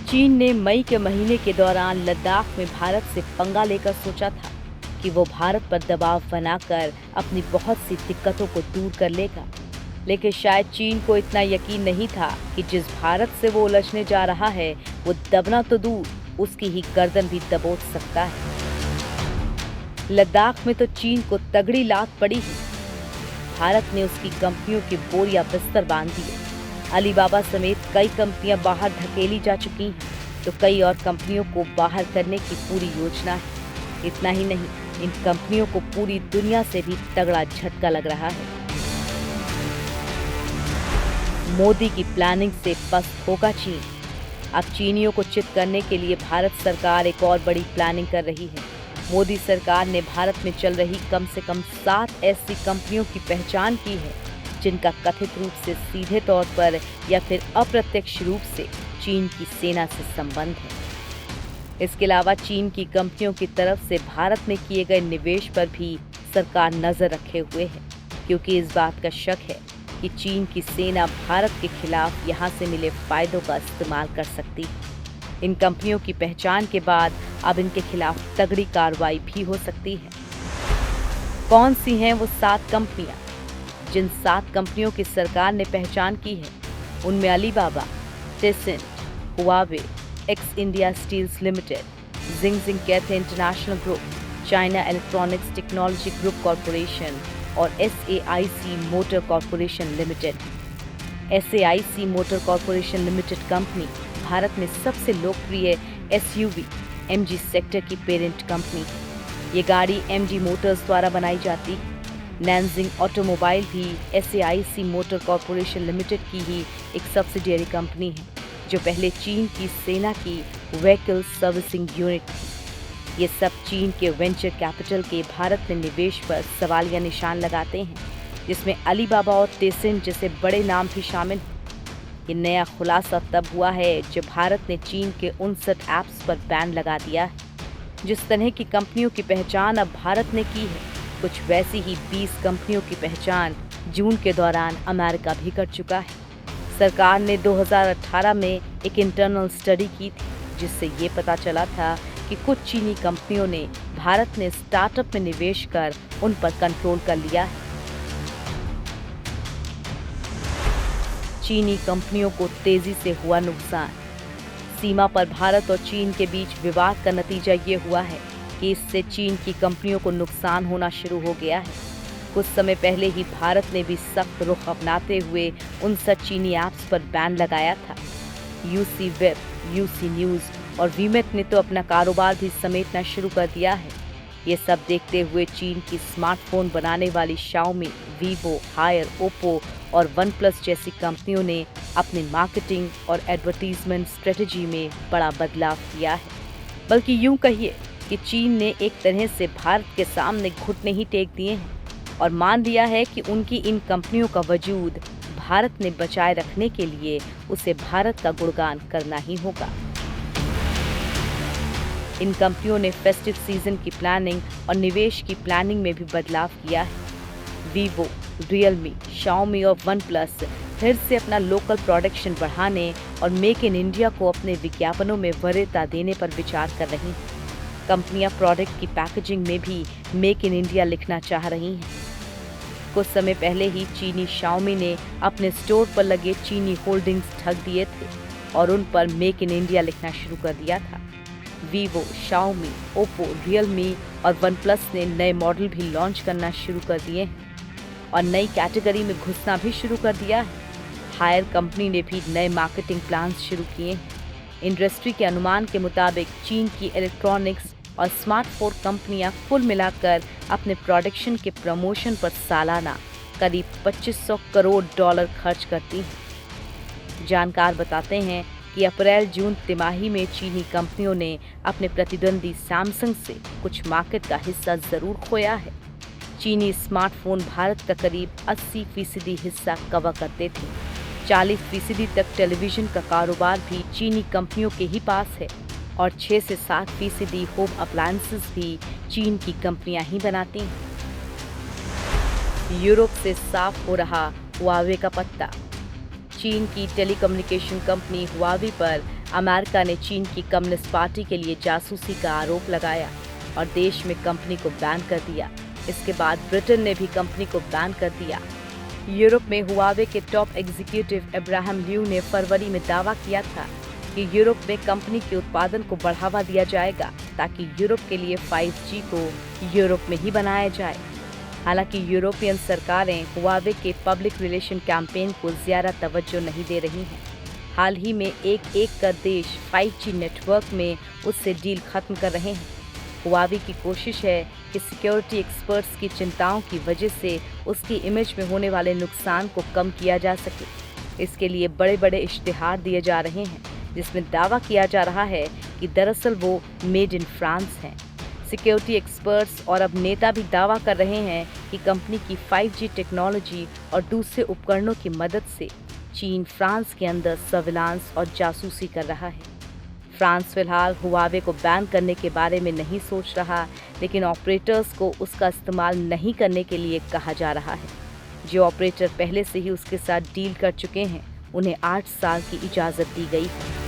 चीन ने मई के महीने के दौरान लद्दाख में भारत से पंगा लेकर सोचा था कि वो भारत पर दबाव बनाकर अपनी बहुत सी दिक्कतों को दूर कर लेगा। लेकिन शायद चीन को इतना यकीन नहीं था कि जिस भारत से वो उलझने जा रहा है वो दबना तो दूर, उसकी ही गर्दन भी दबोच सकता है। लद्दाख में तो चीन को तगड़ी लात पड़ी ही। भारत ने उसकी कंपनियों के बोरिया बिस्तर बांध दिए। अलीबाबा समेत कई कंपनियां बाहर धकेली जा चुकी हैं, तो कई और कंपनियों को बाहर करने की पूरी योजना है। इतना ही नहीं, इन कंपनियों को पूरी दुनिया से भी तगड़ा झटका लग रहा है। मोदी की प्लानिंग से पस्त होगा चीन। अब चीनियों को चित करने के लिए भारत सरकार एक और बड़ी प्लानिंग कर रही है। मोदी सरकार ने भारत में चल रही कम से कम 7 ऐसी कंपनियों की पहचान की है जिनका कथित रूप से सीधे तौर पर या फिर अप्रत्यक्ष रूप से चीन की सेना से संबंध है। इसके अलावा चीन की कंपनियों की तरफ से भारत में किए गए निवेश पर भी सरकार नजर रखे हुए है, क्योंकि इस बात का शक है कि चीन की सेना भारत के खिलाफ यहाँ से मिले फायदों का इस्तेमाल कर सकती है। इन कंपनियों की पहचान के बाद अब इनके खिलाफ तगड़ी कार्रवाई भी हो सकती है। कौन सी हैं वो 7 कंपनियां? जिन 7 कंपनियों की सरकार ने पहचान की है उनमें Alibaba, Tencent, Huawei, X India steels limited, Jingjing Cathay international group, China electronics technology group corporation और SAIC motor corporation limited. SAIC motor corporation limited company Bharat में सबसे लोकप्रिय SUV MG सेक्टर की पेरेंट कंपनी है। ये गाड़ी MG मोटर्स द्वारा बनाई जाती है। नैनजिंग ऑटोमोबाइल भी SAIC मोटर कॉरपोरेशन लिमिटेड की ही एक सब्सिडियरी कंपनी है, जो पहले चीन की सेना की व्हीकल सर्विसिंग यूनिट थी। ये सब चीन के वेंचर कैपिटल के भारत में निवेश पर सवालिया निशान लगाते हैं, जिसमें अलीबाबा और टेसेंट जैसे बड़े नाम भी शामिल हैं। ये नया खुलासा तब हुआ है जब भारत ने चीन के 59 ऐप्स पर बैन लगा दिया है। जिस तरह की कंपनियों की पहचान अब भारत ने की है, कुछ वैसी ही 20 कंपनियों की पहचान जून के दौरान अमेरिका भी कर चुका है। सरकार ने 2018 में एक इंटरनल स्टडी की थी, जिससे ये पता चला था कि कुछ चीनी कंपनियों ने भारत में स्टार्टअप में निवेश कर उन पर कंट्रोल कर लिया है। चीनी कंपनियों को तेजी से हुआ नुकसान। सीमा पर भारत और चीन के बीच विवाद का नतीजा ये हुआ है कि इससे चीन की कंपनियों को नुकसान होना शुरू हो गया है। कुछ समय पहले ही भारत ने भी सख्त रुख अपनाते हुए 59 चीनी ऐप्स पर बैन लगाया था। UC वेब, UC न्यूज़ और वीमेट ने तो अपना कारोबार भी समेटना शुरू कर दिया है। ये सब देखते हुए चीन की स्मार्टफोन बनाने वाली शाओमी, वीवो, हायर, ओप्पो और वन प्लस जैसी कंपनियों ने अपनी मार्केटिंग और एडवर्टीजमेंट स्ट्रेटजी में बड़ा बदलाव किया है। बल्कि यूं कहिए कि चीन ने एक तरह से भारत के सामने घुटने ही टेक दिए हैं और मान लिया है कि उनकी इन कंपनियों का वजूद भारत ने बचाए रखने के लिए उसे भारत का गुणगान करना ही होगा। इन कंपनियों ने फेस्टिव सीजन की प्लानिंग और निवेश की प्लानिंग में भी बदलाव किया है। वीवो, रियलमी, शाओमी और वन प्लस फिर से अपना लोकल प्रोडक्शन बढ़ाने और मेक इन इंडिया को अपने विज्ञापनों में वरीयता देने पर विचार कर रही हैं। कंपनियां प्रोडक्ट की पैकेजिंग में भी मेक इन इंडिया लिखना चाह रही हैं। कुछ समय पहले ही चीनी शाओमी ने अपने स्टोर पर लगे चीनी होल्डिंग्स ठग दिए थे और उन पर मेक इन इंडिया लिखना शुरू कर दिया था। वीवो, शाओमी, ओप्पो, रियलमी और वन प्लस ने नए मॉडल भी लॉन्च करना शुरू कर दिए हैं और नई कैटेगरी में घुसना भी शुरू कर दिया है। हायर कंपनी ने भी नए मार्केटिंग प्लान्स शुरू किए हैं। इंडस्ट्री के अनुमान के मुताबिक चीन की इलेक्ट्रॉनिक्स और स्मार्टफोन कंपनियां कुल मिलाकर अपने प्रोडक्शन के प्रमोशन पर सालाना करीब $2500 करोड़ खर्च करती हैं। जानकार बताते हैं कि अप्रैल-जून तिमाही में चीनी कंपनियों ने अपने प्रतिद्वंदी सैमसंग से कुछ मार्केट का हिस्सा जरूर खोया है। चीनी स्मार्टफोन भारत का करीब 80% हिस्सा कवर करते थे। 40% तक टेलीविजन का कारोबार भी चीनी कंपनियों के ही पास है और 6 से 7% होम अप्लायंसेस भी चीन की कंपनियां ही बनाती हैं। यूरोप से साफ हो रहा हुआवे का पत्ता। चीन की टेलीकम्युनिकेशन कंपनी हुआवे पर अमेरिका ने चीन की कम्युनिस्ट पार्टी के लिए जासूसी का आरोप लगाया और देश में कंपनी को बैन कर दिया। इसके बाद ब्रिटेन ने भी कंपनी को बैन कर दिया। यूरोप में हुआवे के टॉप एग्जीक्यूटिव अब्राहम ल्यू ने फरवरी में दावा किया था कि यूरोप में कंपनी के उत्पादन को बढ़ावा दिया जाएगा ताकि यूरोप के लिए 5G को यूरोप में ही बनाया जाए। हालांकि यूरोपियन सरकारें हुआवे के पब्लिक रिलेशन कैंपेन को ज़्यादा तवज्जो नहीं दे रही हैं। हाल ही में एक कर देश 5G नेटवर्क में उससे डील खत्म कर रहे हैं। हुआवे की कोशिश है कि सिक्योरिटी एक्सपर्ट्स की चिंताओं की वजह से उसकी इमेज में होने वाले नुकसान को कम किया जा सके। इसके लिए बड़े बड़े इश्तिहार दिए जा रहे हैं जिसमें दावा किया जा रहा है कि दरअसल वो मेड इन फ्रांस हैं। सिक्योरिटी एक्सपर्ट्स और अब नेता भी दावा कर रहे हैं कि कंपनी की 5G टेक्नोलॉजी और दूसरे उपकरणों की मदद से चीन फ्रांस के अंदर सर्विलांस और जासूसी कर रहा है। फ्रांस फिलहाल हुआवे को बैन करने के बारे में नहीं सोच रहा, लेकिन ऑपरेटर्स को उसका इस्तेमाल नहीं करने के लिए कहा जा रहा है। जो ऑपरेटर पहले से ही उसके साथ डील कर चुके हैं उन्हें 8 साल की इजाज़त दी गई है।